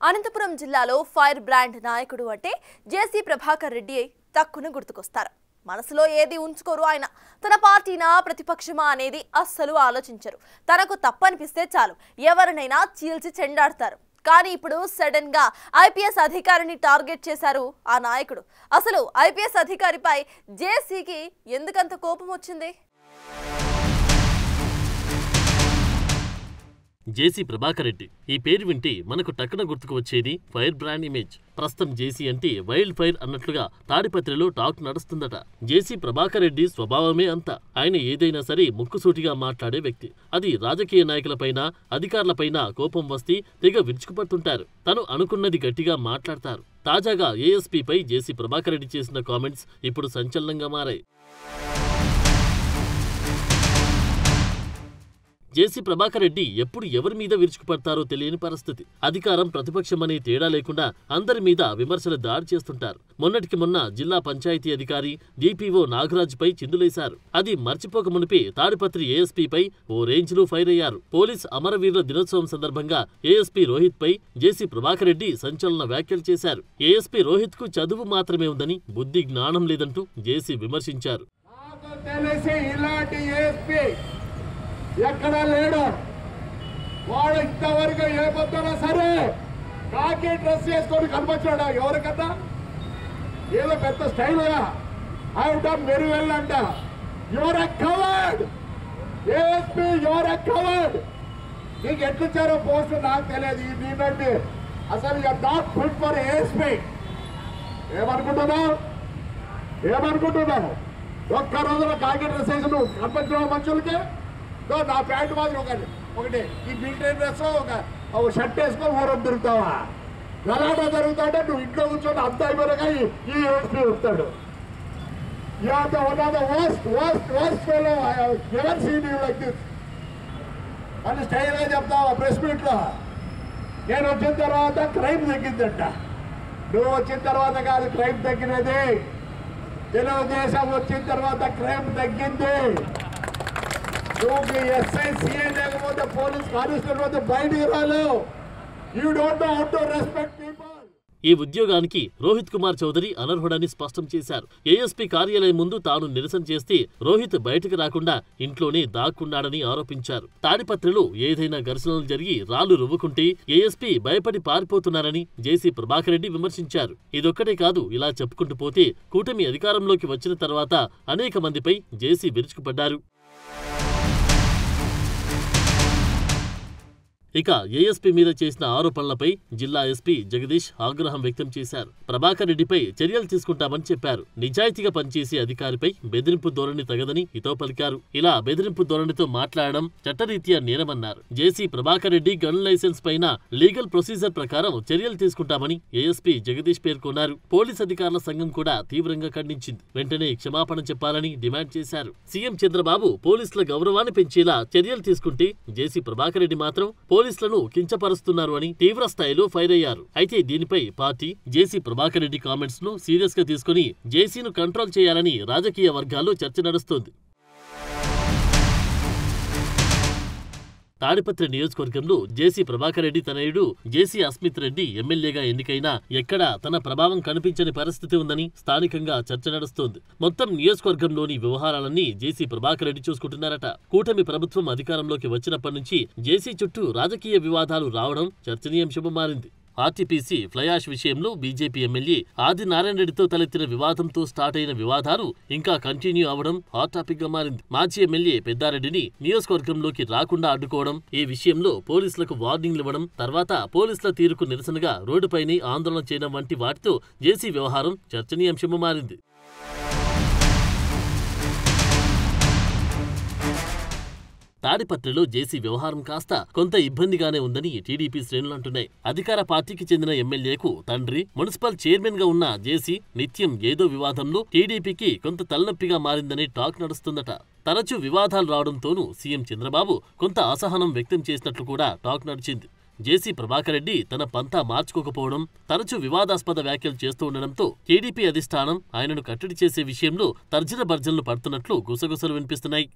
అనంతపురం జిల్లాలో fire brand నాయకుడు అంటే జేసీ ప్రభాకర్ రెడ్డి తక్కున గుర్తుకొస్తారు. మనసులో ఏది ఉంచుకోరు ఆయన. తన పార్టీనా ప్రతిపక్షమా అనేది అస్సలు ఆలోచించరు. తనకు తప్పనిపిస్తే చాలు ఎవరినైనా చీల్చి చెండాడతారు. కానీ ఇప్పుడు సడన్ గా ఐపీఎస్ అధికారిని టార్గెట్ చేశారు ఆ నాయకుడు. అసలు ఐపీఎస్ అధికారిపై జేసీకి ఎందుకంత కోపం వచ్చింది? జేసీ ప్రభాకర్ రెడ్డి ఈ పేరు వింటే మనకు టక్కున గుర్తుకు వచ్చేది ఫైర్ బ్రాండ్ ఇమేజ్. ప్రస్తుతం జేసీ అంటే వైల్డ్ ఫైర్ అన్నట్లుగా తాడిపత్రిలో టాక్ నడుస్తుందట. జేసీ ప్రభాకర్ రెడ్డి స్వభావమే అంతా. ఆయన ఏదైనా సరే ముక్కుసూటిగా మాట్లాడే వ్యక్తి. అది రాజకీయ నాయకులపైన అధికారులపైన కోపం వస్తే తెగ విరుచుకుపడుతుంటారు. తను అనుకున్నది గట్టిగా మాట్లాడతారు. తాజాగా ఏఎస్పీపై జేసీ ప్రభాకర్ రెడ్డి చేసిన కామెంట్స్ ఇప్పుడు సంచలనంగా మారాయి. జేసీ ప్రభాకర్ రెడ్డి ఎప్పుడు ఎవరి మీద విరుచుకుపడతారో తెలియని పరిస్థితి. అధికారం ప్రతిపక్షమనే తేడా లేకుండా అందరి మీద విమర్శలు దాడి చేస్తుంటారు. మొన్నటికి మొన్న జిల్లా పంచాయతీ అధికారి డిపిఓ నాగరాజ్పై చిందులేశారు. అది మర్చిపోక మునిపే తాడిపత్రి ఏఎస్పీపై ఓ రేంజ్లో ఫైర్ అయ్యారు. పోలీస్ అమరవీరుల దినోత్సవం సందర్భంగా ఏఎస్పీ రోహిత్ పై జేసీ ప్రభాకర్ రెడ్డి సంచలన వ్యాఖ్యలు చేశారు. ఏఎస్పీ రోహిత్ కు చదువు మాత్రమే ఉందని, బుద్ధి జ్ఞానం లేదంటూ జేసీ విమర్శించారు. ఎక్కడా లేడు వాడు. ఇంతవరకు ఏ పొద్దునా సరే కాకి డ్రెస్ చేసుకొని కనిపించాడు. ఎవరికన్నా ఏదో పెద్ద స్టైల్గా ఐటమ్ వెరీ వెల్ అంట. You're a coward ASP, you're a coward. నీకు ఎట్లిచ్చారో పోస్ట్ నాకు తెలియదు. నీకంటే అసలు you are not fit for ASP. ఏమనుకుంటున్నావు? ఒక్క రోజులో కాకి డ్రెస్ వేసి నువ్వు కనిపించడం మనుషులకి నా ప్యాంటు మాత్రం ఒకటి ఈ మిలిటరీ డ్రెస్ ఒక షర్ట్ వేసుకొని ఊరం తిరుగుతావా? గలాటా జరుగుతాడే నువ్వు ఇంట్లో కూర్చొని అంత అయిపోయాక ఈ ఏఎస్పీ వస్తాడు. అని స్టైల్గా చెప్తావా ప్రెస్ మీట్లో? నేను వచ్చిన తర్వాత క్రైమ్ తగ్గిందంట. నువ్వు వచ్చిన తర్వాత కాదు క్రైమ్ తగ్గినది. తెలుగుదేశం వచ్చిన తర్వాత క్రైమ్ తగ్గింది. నువ్వు ఎస్ఐ సిఐ లేకపోతే పోలీస్ కానిస్టేబుల్ పోతే బయటికి రాలేవు. You don't know how to respect people. ఈ ఉద్యోగానికి రోహిత్ కుమార్ చౌదరి అనర్హుడని స్పష్టం చేశారు. ఏఎస్పీ కార్యాలయం ముందు తాను నిరసన చేస్తే రోహిత్ బయటకు రాకుండా ఇంట్లోనే దాక్కున్నాడని ఆరోపించారు. తాడిపత్రిలో ఏదైనా ఘర్షణలు జరిగి రాళ్లు రువ్వుకుంటే ఏఎస్పీ భయపడి పారిపోతున్నారని జేసీ ప్రభాకర్ రెడ్డి విమర్శించారు. ఇదొక్కటే కాదు, ఇలా చెప్పుకుంటూ పోతే కూటమి అధికారంలోకి వచ్చిన తర్వాత అనేక మందిపై జేసీ విరుచుకుపడ్డారు. ఇక ఏఎస్పీ మీద చేసిన ఆరోపణలపై జిల్లా ఎస్పీ జగదీష్ ఆగ్రహం వ్యక్తం చేశారు. ప్రభాకర్ రెడ్డిపై చర్యలు తీసుకుంటామని చెప్పారు. నిజాయితీగా పనిచేసే అధికారిపై బెదిరింపు ధోరణి తగదని హితో పలికారు. ఇలా బెదిరింపు ధోరణితో మాట్లాడడం చట్టరీత్యా నేరమన్నారు. జేసీ ప్రభాకర్ రెడ్డి గన్ లైసెన్స్ పైన లీగల్ ప్రొసీజర్ ప్రకారం చర్యలు తీసుకుంటామని ఏఎస్పీ జగదీష్ పేర్కొన్నారు. పోలీస్ అధికారుల సంఘం కూడా తీవ్రంగా ఖండించింది. వెంటనే క్షమాపణ చెప్పాలని డిమాండ్ చేశారు. సీఎం చంద్రబాబు పోలీసుల గౌరవాన్ని పెంచేలా చర్యలు తీసుకుంటే జేసీ ప్రభాకర్ రెడ్డి మాత్రం పోలీసులను కించపరుస్తున్నారు అని తీవ్ర స్థాయిలో ఫైర్ అయ్యారు. అయితే దీనిపై పార్టీ జేసీ ప్రభాకర్ రెడ్డి కామెంట్స్ ను సీరియస్ గా తీసుకుని జేసీను కంట్రోల్ చేయాలని రాజకీయ వర్గాల్లో చర్చ నడుస్తోంది. తాడిపత్రి నియోజకవర్గంలో జేసీ ప్రభాకర్ రెడ్డి తనయుడు జేసీ అస్మిత్ రెడ్డి ఎమ్మెల్యేగా ఎన్నికైనా ఎక్కడా తన ప్రభావం కనిపించని పరిస్థితి ఉందని స్థానికంగా చర్చ నడుస్తోంది. మొత్తం నియోజకవర్గంలోని వ్యవహారాలన్నీ జేసీ ప్రభాకర్ రెడ్డి చూసుకుంటున్నారట. కూటమి ప్రభుత్వం అధికారంలోకి వచ్చినప్పటి నుంచి జేసీ చుట్టూ రాజకీయ వివాదాలు రావడం చర్చనీయాంశంగా మారింది. ఆర్టీపీసీ ఫ్లైయాష్ విషయంలో బీజేపీ ఎమ్మెల్యే ఆదినారాయణ రెడ్డితో తలెత్తిన వివాదంతో స్టార్ట్ అయిన వివాదాలు ఇంకా కంటిన్యూ అవడం హాట్ టాపిక్ గా మారింది. మాజీ ఎమ్మెల్యే పెద్దారెడ్డిని నియోజకవర్గంలోకి రాకుండా అడ్డుకోవడం, ఈ విషయంలో పోలీసులకు వార్నింగ్లు ఇవ్వడం, తర్వాత పోలీసుల తీరుకు నిరసనగా రోడ్డుపైనే ఆందోళన చేయడం వంటి వాటితో జేసీ వ్యవహారం చర్చనీయాంశంగా మారింది. తాడిపత్రిలో జేసీ వ్యవహారం కాస్త కొంత ఇబ్బందిగానే ఉందని టీడీపీ శ్రేణులు అంటున్నాయి. అధికార పార్టీకి చెందిన ఎమ్మెల్యేకు తండ్రి మున్సిపల్ చైర్మన్ గా ఉన్న జేసీ నిత్యం ఏదో వివాదంలో టీడీపీకి కొంత తలనొప్పిగా మారిందని టాక్ నడుస్తుందట. తరచూ వివాదాలు రావడంతోనూ సీఎం చంద్రబాబు కొంత అసహనం వ్యక్తం చేసినట్లు కూడా టాక్ నడిచింది. జేసీ ప్రభాకర్ రెడ్డి తన పంతా మార్చుకోకపోవడం, తరచూ వివాదాస్పద వ్యాఖ్యలు చేస్తూ ఉండడంతో టీడీపీ అధిష్టానం ఆయనను కట్టడి చేసే విషయంలో తర్జన భర్జనలు పడుతున్నట్లు గుసగుసలు వినిపిస్తున్నాయి.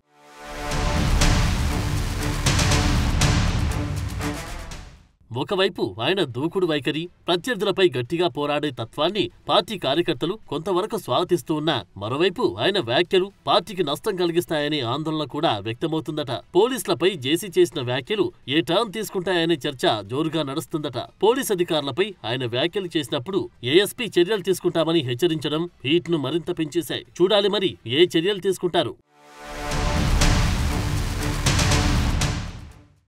ఒకవైపు ఆయన దూకుడు వైఖరి, ప్రత్యర్థులపై గట్టిగా పోరాడే తత్వాన్ని పార్టీ కార్యకర్తలు కొంతవరకు స్వాగతిస్తూ ఉన్నా, మరోవైపు ఆయన వ్యాఖ్యలు పార్టీకి నష్టం కలిగిస్తాయనే ఆందోళన కూడా వ్యక్తమవుతుందట. పోలీసులపై జేసీ చేసిన వ్యాఖ్యలు ఏ టర్న్ తీసుకుంటాయనే చర్చ జోరుగా నడుస్తుందట. పోలీస్ అధికారులపై ఆయన వ్యాఖ్యలు చేసినప్పుడు ఏఎస్పీ చర్యలు తీసుకుంటామని హెచ్చరించడం హీట్ ను మరింత పెంచేశాయి. చూడాలి మరి ఏ చర్యలు తీసుకుంటారు.